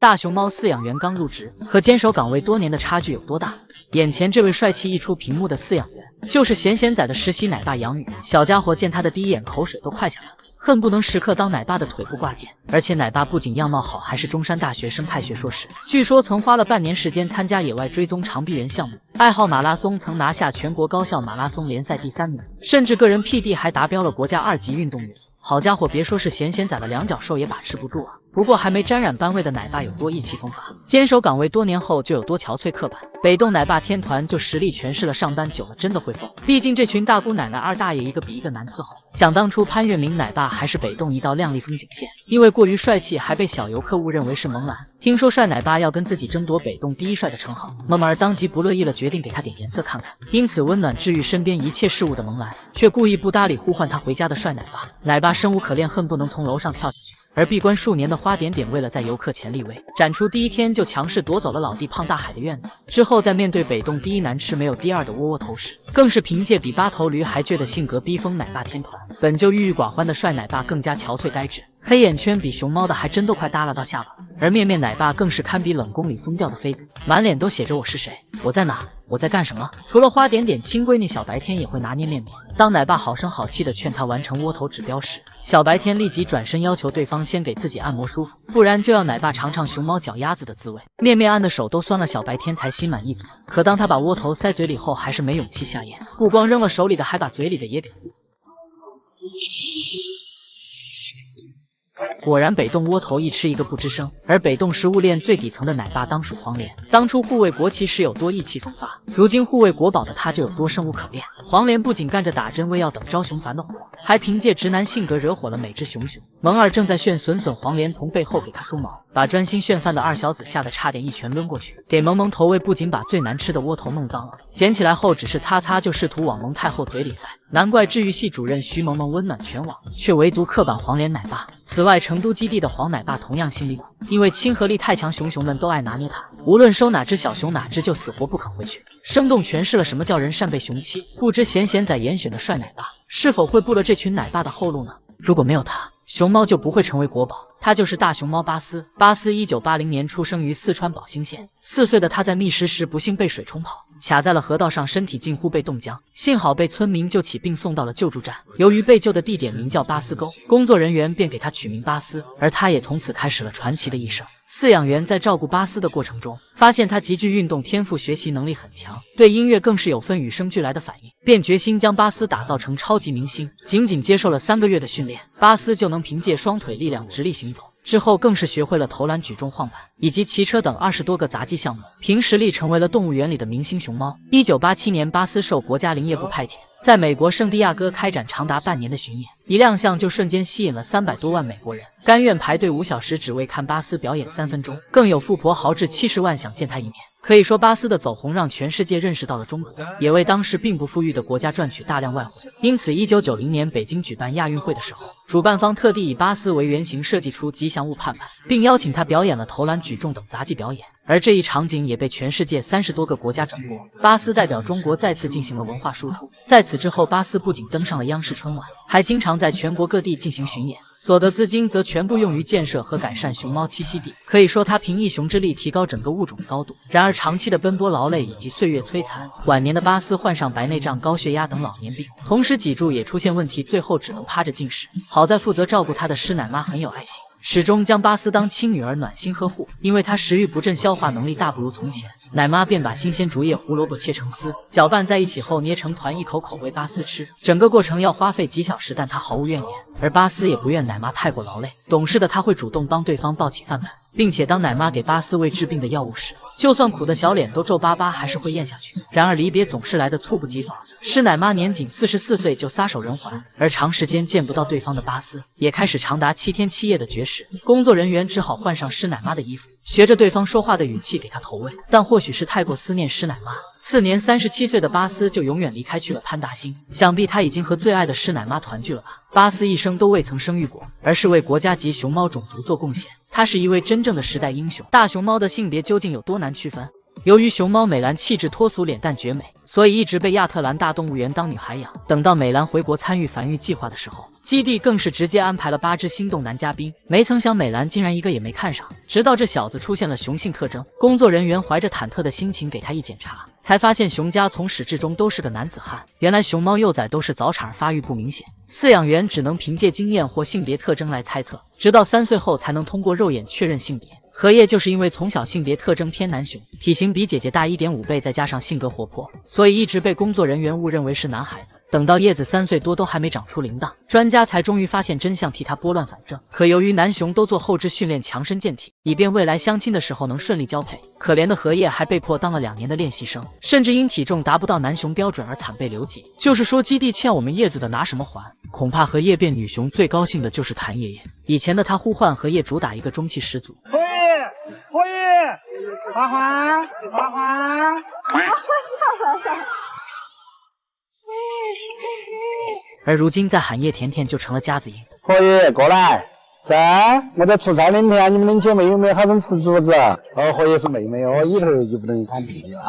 大熊猫饲养员刚入职，和坚守岗位多年的差距有多大？眼前这位帅气溢出屏幕的饲养员，就是闲闲仔的实习奶爸杨宇。小家伙见他的第一眼，口水都快下来了，恨不能时刻当奶爸的腿部挂件。而且奶爸不仅样貌好，还是中山大学生态学硕士，据说曾花了半年时间参加野外追踪长臂猿项目，爱好马拉松，曾拿下全国高校马拉松联赛第3名，甚至个人 PB 还达标了国家2级运动员。好家伙，别说是闲闲仔的两脚兽也把持不住啊！不过还没沾染班味的奶爸有多意气风发，坚守岗位多年后就有多憔悴刻板。北洞奶爸天团就实力诠释了上班久了真的会疯。毕竟这群大姑奶奶二大爷一个比一个难伺候。想当初潘粤明奶爸还是北洞一道亮丽风景线，因为过于帅气还被小游客误认为是萌男。听说帅奶爸要跟自己争夺北洞第一帅的称号，萌儿当即不乐意了，决定给他点颜色看看。因此温暖治愈身边一切事物的萌男，却故意不搭理呼唤他回家的帅奶爸。奶爸生无可恋，恨不能从楼上跳下去。而闭关数年的花点点，为了在游客前立威，展出第一天就强势夺走了老弟胖大海的院子。之后在面对北洞第一难吃没有第二的窝窝头时，更是凭借比8头驴还倔的性格逼疯奶爸天团。本就郁郁寡欢的帅奶爸更加憔悴呆滞，黑眼圈比熊猫的还真都快耷拉到下巴。而面面奶爸更是堪比冷宫里疯掉的妃子，满脸都写着我是谁，我在哪，我在干什么。除了花点点，亲闺女小白天也会拿捏面面。当奶爸好声好气的劝他完成窝头指标时，小白天立即转身要求对方先给自己按摩舒服，不然就要奶爸尝尝熊猫脚丫子的滋味。面面按的手都酸了，小白天才心满意足。可当他把窝头塞嘴里后，还是没勇气下咽，不光扔了手里的，还把嘴里的也给果然北洞窝头一吃一个不吱声。而北洞食物链最底层的奶爸当属黄连，当初护卫国旗时有多意气风发，如今护卫国宝的他就有多生无可恋。黄连不仅干着打针喂药等招熊烦的活，还凭借直男性格惹火了每只熊熊。萌儿正在炫损损，黄连从背后给他梳毛，把专心炫饭的二小子吓得差点一拳抡过去。给萌萌投喂不仅把最难吃的窝头弄脏了，捡起来后只是擦擦就试图往萌太后嘴里塞。难怪治愈系主任徐萌萌温暖全网，却唯独刻板黄连奶爸。此外，成都基地的黄奶爸同样心里苦，因为亲和力太强，熊熊们都爱拿捏他，无论收哪只小熊哪只就死活不肯回去，生动诠释了什么叫人善被熊欺。不知闲闲仔严选的帅奶爸是否会步了这群奶爸的后路呢？如果没有他，熊猫就不会成为国宝。他就是大熊猫巴斯。巴斯1980年出生于四川宝兴县，4岁的他在觅食时不幸被水冲跑，卡在了河道上，身体近乎被冻僵，幸好被村民救起并送到了救助站。由于被救的地点名叫巴斯沟，工作人员便给他取名巴斯，而他也从此开始了传奇的一生。饲养员在照顾巴斯的过程中，发现他极具运动天赋，学习能力很强，对音乐更是有份与生俱来的反应，便决心将巴斯打造成超级明星。仅仅接受了3个月的训练，巴斯就能凭借双腿力量直立行走。之后更是学会了投篮、举重、晃板以及骑车等20多个杂技项目，凭实力成为了动物园里的明星熊猫。1987年，巴斯受国家林业部派遣，在美国圣地亚哥开展长达半年的巡演，一亮相就瞬间吸引了300多万美国人，甘愿排队5小时只为看巴斯表演3分钟。更有富婆豪掷70万想见他一面。可以说巴斯的走红让全世界认识到了中国，也为当时并不富裕的国家赚取大量外汇。因此1990年北京举办亚运会的时候，主办方特地以巴斯为原型设计出吉祥物盼盼，并邀请他表演了投篮、举重等杂技表演。而这一场景也被全世界30多个国家转播。巴斯代表中国再次进行了文化输出。在此之后，巴斯不仅登上了央视春晚，还经常在全国各地进行巡演，所得资金则全部用于建设和改善熊猫栖息地。可以说他凭一熊之力提高整个物种的高度。然而长期的奔波劳累以及岁月摧残，晚年的巴斯患上白内障、高血压等老年病，同时脊柱也出现问题，最后只能趴着进食。好在负责照顾他的师奶妈很有爱心，始终将巴斯当亲女儿暖心呵护。因为他食欲不振，消化能力大不如从前，奶妈便把新鲜竹叶胡萝卜切成丝，搅拌在一起后捏成团，一口口喂巴斯吃。整个过程要花费几小时，但他毫无怨言。而巴斯也不愿奶妈太过劳累，懂事的他会主动帮对方抱起饭碗，并且当奶妈给巴斯喂治病的药物时，就算苦的小脸都皱巴巴，还是会咽下去。然而离别总是来的猝不及防，师奶妈年仅44岁就撒手人寰，而长时间见不到对方的巴斯也开始长达7天7夜的绝食。工作人员只好换上师奶妈的衣服，学着对方说话的语气给他投喂。但或许是太过思念师奶妈，次年37岁的巴斯就永远离开去了潘大星，想必他已经和最爱的师奶妈团聚了吧。巴斯一生都未曾生育过，而是为国家级熊猫种族做贡献。他是一位真正的时代英雄。大熊猫的性别究竟有多难区分？由于熊猫美兰气质脱俗，脸蛋绝美，所以一直被亚特兰大动物园当女孩养。等到美兰回国参与繁育计划的时候，基地更是直接安排了8只心动男嘉宾。没曾想美兰竟然一个也没看上，直到这小子出现了雄性特征，工作人员怀着忐忑的心情给他一检查，才发现熊家从始至终都是个男子汉。原来熊猫幼崽都是早产儿，发育不明显，饲养员只能凭借经验或性别特征来猜测，直到3岁后才能通过肉眼确认性别。荷叶就是因为从小性别特征偏男雄，体型比姐姐大 1.5 倍，再加上性格活泼，所以一直被工作人员误认为是男孩子。等到叶子3岁多都还没长出铃铛，专家才终于发现真相，替他拨乱反正。可由于男熊都做后肢训练，强身健体，以便未来相亲的时候能顺利交配，可怜的荷叶还被迫当了2年的练习生，甚至因体重达不到男熊标准而惨被留级。就是说基地欠我们叶子的拿什么还？恐怕荷叶变女熊最高兴的就是谭爷爷。以前的他呼唤荷叶，主打一个中气十足。荷叶，花花，花花，而如今再喊叶甜甜就成了夹子音。荷叶过来，我在出差2天，你们2姐妹有没有好生吃竹子？哦，荷叶是妹妹哦，以后就不能喊弟弟了。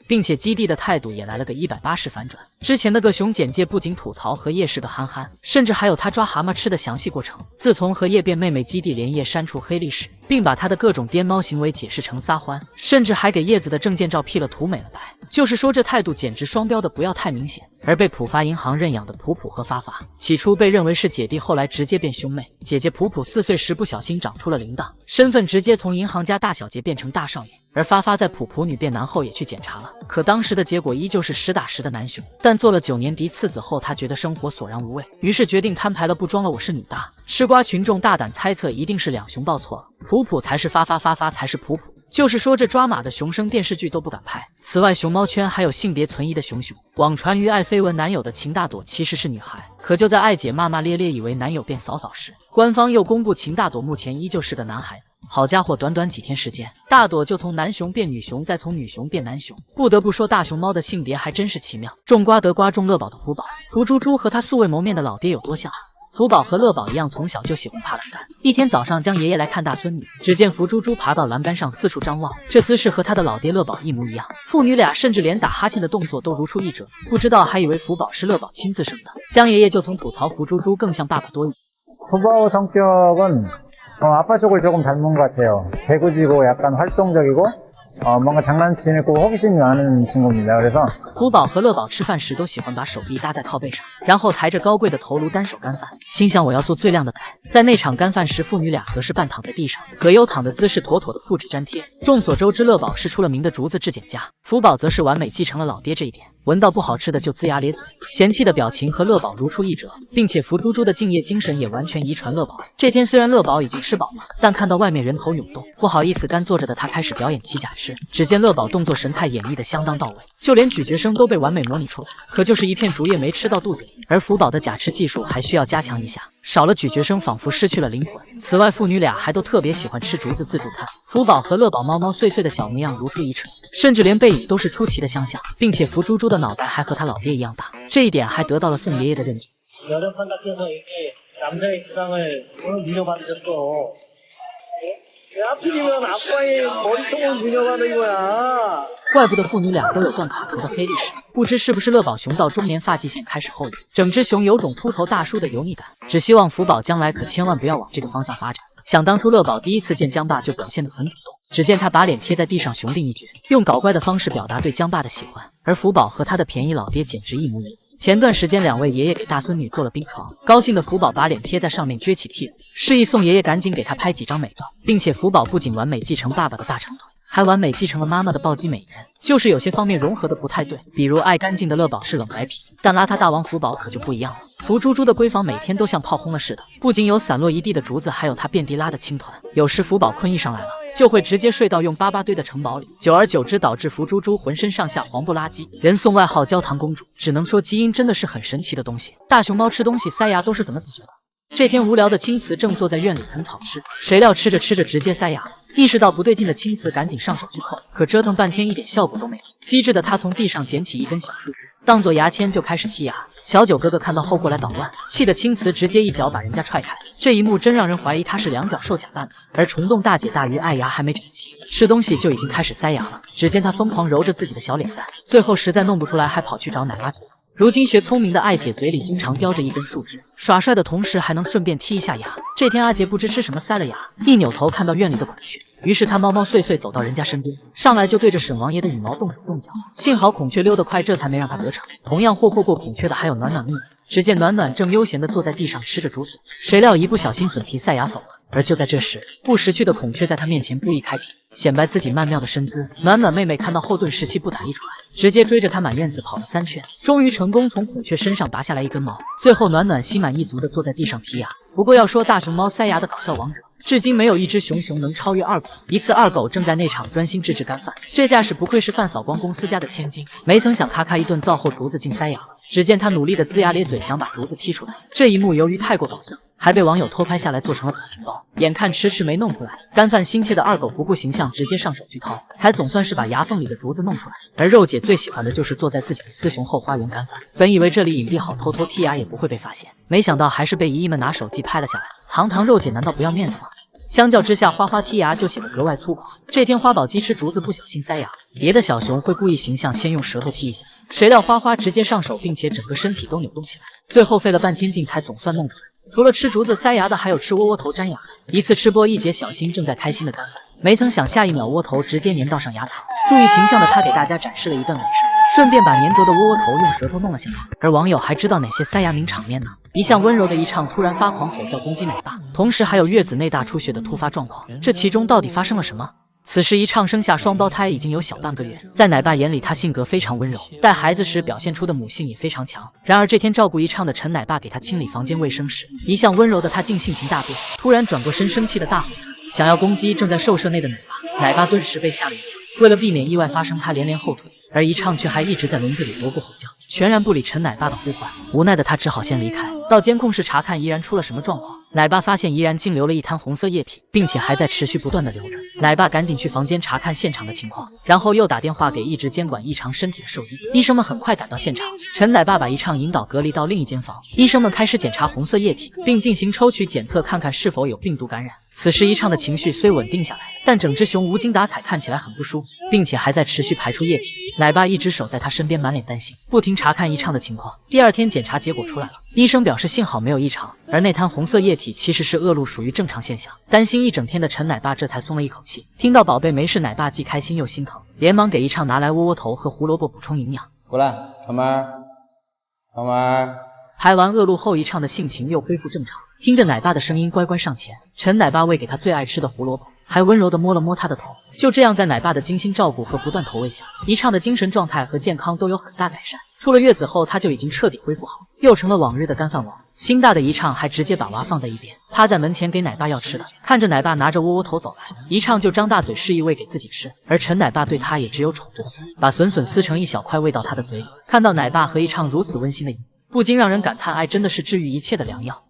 并且基地的态度也来了个180反转。之前的个熊简介不仅吐槽荷叶是个憨憨，甚至还有他抓蛤蟆吃的详细过程。自从荷叶变妹妹，基地连夜删除黑历史，并把他的各种颠猫行为解释成撒欢，甚至还给叶子的证件照 P 了图美了白。就是说这态度简直双标的不要太明显。而被浦发银行认养的普普和发发，起初被认为是姐弟，后来直接变兄妹。姐姐普普4岁时不小心长出了铃铛，身份直接从银行家大小姐变成大少爷。而发发在普普女变男后也去检查了，可当时的结果依旧是实打实的男熊。但做了9年嫡次子后，他觉得生活索然无味，于是决定摊牌了，不装了，我是女大。吃瓜群众大胆猜测，一定是两熊报错了，普普才是发发，发发才是普普。就是说这抓马的熊生电视剧都不敢拍。此外，熊猫圈还有性别存疑的熊，网传于爱绯闻男友的秦大朵其实是女孩。可就在爱姐骂骂咧咧以为男友变嫂嫂时，官方又公布秦大朵目前依旧是个男孩子。好家伙，短短几天时间，大朵就从男熊变女熊，再从女熊变男熊。不得不说，大熊猫的性别还真是奇妙。种瓜得瓜，种乐宝的福宝，福猪猪和他素未谋面的老爹有多像？福宝和乐宝一样，从小就喜欢爬栏杆。一天早上，将爷爷来看大孙女，只见福猪猪爬到栏杆上四处张望，这姿势和他的老爹乐宝一模一样。父女俩甚至连打哈欠的动作都如出一辙，不知道还以为福宝是乐宝亲自生的。江爷爷就曾吐槽福猪猪更像爸爸多一点。 후보 성격은 아빠 쪽을 조금 닮은 것 같아요. 개구지고 약간 활동적이고 뭔가 장난치고 호기심이 많은 친구입니다. 그래서 福宝和乐宝吃饭时都喜欢把手臂搭在靠背上，然后抬着高贵的头颅单手干饭，心想我要做最靓的仔。在那场干饭时，父女俩则是半躺在地上，葛优躺的姿势妥妥的复制粘贴。众所周知，乐宝是出了名的竹子质检家，福宝则是完美继承了老爹这一点。 闻到不好吃的就龇牙咧嘴，嫌弃的表情和乐宝如出一辙，并且福猪猪的敬业精神也完全遗传乐宝。这天虽然乐宝已经吃饱了，但看到外面人头涌动，不好意思干坐着的他开始表演起假吃。只见乐宝动作神态演绎的相当到位，就连咀嚼声都被完美模拟出来，可就是一片竹叶没吃到肚子里。而福宝的假吃技术还需要加强一下，少了咀嚼声仿佛失去了灵魂。此外，父女俩还都特别喜欢吃竹子自助餐，福宝和乐宝毛毛碎碎的小模样如出一辙，甚至连背影都是出奇的相像，并且福猪猪的脑袋还和他老爹一样大，这一点还得到了宋爷爷的认证。 怪不得父女俩都有断卡头的黑历史，不知是不是乐宝熊到中年发际线开始后移，整只熊有种秃头大叔的油腻感。只希望福宝将来可千万不要往这个方向发展。想当初乐宝第一次见江爸就表现得很主动，只见他把脸贴在地上雄定一决，用搞怪的方式表达对江爸的喜欢。而福宝和他的便宜老爹简直一模一样。 前段时间，2位爷爷给大孙女做了冰床，高兴的福宝把脸贴在上面撅起屁股，示意宋爷爷赶紧给他拍几张美照，并且福宝不仅完美继承爸爸的大长腿，还完美继承了妈妈的暴击美颜，就是有些方面融合的不太对，比如爱干净的乐宝是冷白皮，但邋遢大王福宝可就不一样了。福猪猪的闺房每天都像炮轰了似的，不仅有散落一地的竹子，还有他遍地拉的青团，有时福宝困意上来了。 就会直接睡到用粑粑堆的城堡里，久而久之导致福猪猪浑身上下黄不拉几，人送外号焦糖公主。只能说基因真的是很神奇的东西。大熊猫吃东西塞牙都是怎么解决的？这天无聊的青瓷正坐在院里啃草吃，谁料吃着吃着直接塞牙，意识到不对劲的青瓷赶紧上手去扣，可折腾半天一点效果都没有。机智的他从地上捡起一根小树枝，当做牙签就开始剔牙。小九哥哥看到后过来捣乱，气得青瓷直接一脚把人家踹开。这一幕真让人怀疑他是两脚兽假扮的。而虫洞大姐大鱼爱牙还没长齐，吃东西就已经开始塞牙了。只见他疯狂揉着自己的小脸蛋，最后实在弄不出来，还跑去找奶爸姐。如今学聪明的艾姐嘴里经常叼着一根树枝，耍帅的同时还能顺便剔一下牙。这天阿杰不知吃什么塞了牙，一扭头看到院里的孔雀，于是他毛毛碎碎走到人家身边，上来就对着沈王爷的羽毛动手动脚。幸好孔雀溜得快，这才没让他得逞。同样霍霍过孔雀的还有暖暖妹妹。只见暖暖正悠闲地坐在地上吃着竹笋，谁料一不小心笋皮塞牙走了。而就在这时，不识趣的孔雀在他面前故意开屏，显摆自己曼妙的身姿。暖暖妹妹看到后顿时气不打一处来，直接追着他满院子跑了3圈，终于成功从孔雀身上拔下来一根毛。最后暖暖心满意足地坐在地上剔牙。不过要说大熊猫塞牙的搞笑王者，至今没有一只熊能超越二狗。一次二狗正在内场专心制制干饭，这架势不愧是范扫光公司家的千金，没曾想咔咔一顿造后，竹子竟塞牙了。只见他努力的龇牙咧嘴，想把竹子剔出来。这一幕由于太过搞笑，还被网友偷拍下来做成了表情包。眼看迟迟没弄出来，干饭心切的二狗不顾形象，直接上手去掏，才总算是把牙缝里的竹子弄出来。而肉姐最喜欢的就是坐在自己的私熊后花园干饭，本以为这里隐蔽好，偷偷剔牙也不会被发现，没想到还是被姨姨们拿手机拍了下来。堂堂肉姐难道不要面子吗？相较之下，花花剔牙就显得格外粗犷。这天花宝鸡吃竹子不小心塞牙，别的小熊会故意形象先用舌头剔一下，谁料花花直接上手，并且整个身体都扭动起来，最后费了半天劲才总算弄出来。除了吃竹子塞牙的，还有吃窝窝头粘牙。一次吃播一姐小新正在开心的干饭，没曾想下一秒窝头直接粘到上牙膛。注意形象的他给大家展示了一顿美食，顺便把粘着的窝窝头用舌头弄了下来。而网友还知道哪些塞牙名场面呢？一向温柔的一唱突然发狂吼叫攻击奶爸，同时还有月子内大出血的突发状况，这其中到底发生了什么？此时一唱生下双胞胎已经有小半个月，在奶爸眼里他性格非常温柔，带孩子时表现出的母性也非常强。然而这天照顾一唱的陈奶爸给他清理房间卫生时，一向温柔的他竟性情大变，突然转过身生气的大吼着，想要攻击正在兽舍内的奶爸。奶爸顿时被吓了一跳，为了避免意外发生，他连连后退，而一唱却还一直在笼子里踱步吼叫，全然不理陈奶爸的呼唤。无奈的他只好先离开，到监控室查看怡然出了什么状况。奶爸发现怡然竟流了一滩红色液体，并且还在持续不断的流着。奶爸赶紧去房间查看现场的情况，然后又打电话给一直监管异常身体的兽医。医生们很快赶到现场，陈奶爸把一唱引导隔离到另一间房。医生们开始检查红色液体，并进行抽取检测，看看是否有病毒感染。此时一唱的情绪虽稳定下来，但整只熊无精打采，看起来很不舒服，并且还在持续排出液体。奶爸一直守在他身边，满脸担心，不停查看一唱的情况。第二天检查结果出来了，医生表示幸好没有异常，而那滩红色液体其实是恶露，属于正常现象。担心一整天的陈奶爸这才松了一口气，听到宝贝没事，奶爸既开心又心疼，连忙给一唱拿来窝窝头和胡萝卜补充营养。过来，小妹儿，小妹儿。排完恶露后，一唱的性情又恢复正常，听着奶爸的声音乖乖上前，陈奶爸喂给他最爱吃的胡萝卜，还温柔地摸了摸他的头。就这样，在奶爸的精心照顾和不断投喂下，一唱的精神状态和健康都有很大改善。出了月子后，他就已经彻底恢复好，又成了往日的干饭王。心大的一唱还直接把娃放在一边，趴在门前给奶爸要吃的。看着奶爸拿着窝窝头走来，一唱就张大嘴示意喂给自己吃，而陈奶爸对他也只有宠着的份，把笋笋撕成一小块喂到他的嘴里。看到奶爸和一唱如此温馨的一幕，不禁让人感叹，爱真的是治愈一切的良药。